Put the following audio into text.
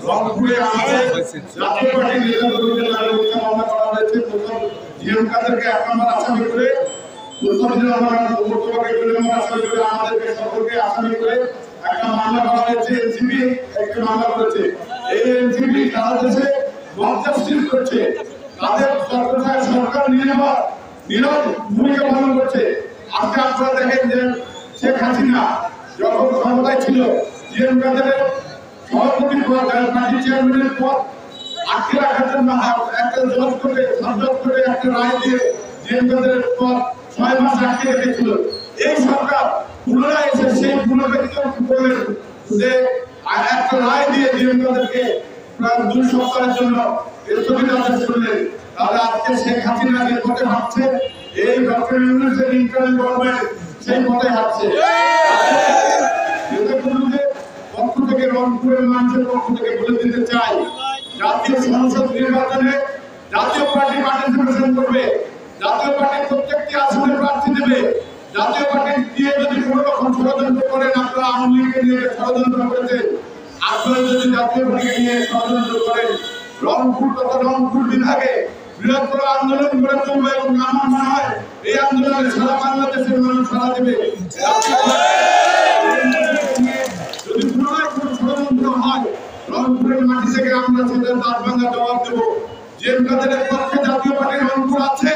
রংপুরে আমাদের জাতীয় পার্টির নেতাকর্মীদের নামে মিথ্যা মামলা করা হয়েছে। প্রথম জিএম কাদেরকে 1 নম্বর আসামি করে, মুস্তাফিজুর রহমান মুর্তজাকে 2 নম্বর আসামি করে, আমাদেরকে সকলকে আসামি করে একটা মামলা করা হয়েছে। এনসিপি একটা মামলা করেছে। এই এনসিপি সারা দেশে মঞ্চাসীন করছে, তাদের সরকার নীরব ভূমিকা পালন করছে। আজকে আপনারা দেখেন যে শেখ হাসিনা যখন ক্ষমতায় ছিল, জিএম কাদেরের সভাপতি পদ, পার্টি চেয়ারম্যানের পদ আটকে রাখার জন্য একটা জজ করে একটা রায় দিয়ে জিএম কাদেরের পদ 6 মাস আটকে রেখেছিল। এই সরকার পুনরায় এসে সেই পুনর্গঠিত করলেন যে একটা রায় দিয়ে জিএম কাদেরকে প্রায় 2 সপ্তাহের জন্য স্থগিতাদেশ করলেন। তাহলে আজকে শেখ হাসিনা যে পথে হাঁটছে, এই ডক্টর ইউনূসের ইন্টারিম গভর্নমেন্ট সেই পথে হাঁটছে। পক্ষ থেকে রংপুরের মানুষের পক্ষ থেকে বলে দিতে চাই, জাতীয় সংসদ নির্বাচনে জাতীয় পার্টি পার্টিসিপেশন করবে, জাতীয় পার্টি প্রত্যেকটি আসনে প্রার্থী দেবে। জাতীয় পার্টি দিয়ে যদি কোনো রকম ষড়যন্ত্র করেন, আপনারা আওয়ামী লীগকে নিয়ে ষড়যন্ত্র করেছেন, আপনারা যদি জাতীয় পার্টিকে নিয়ে ষড়যন্ত্র করেন, রংপুর তথা রংপুর বিভাগে বৃহত্তর আন্দোলন করে তুলবে এবং আমার মনে হয় এই আন্দোলনে সারা বাংলাদেশের মানুষ সাড়া দেবে। যদি পুনরায় কোনো ষড়যন্ত্র হয়, রংপুরের মাটি থেকে আমরা সেটার দাঁত ভাঙা জবাব দেবো। জিএম কাদেরের পক্ষে জাতীয় পার্টির রংপুর আছে।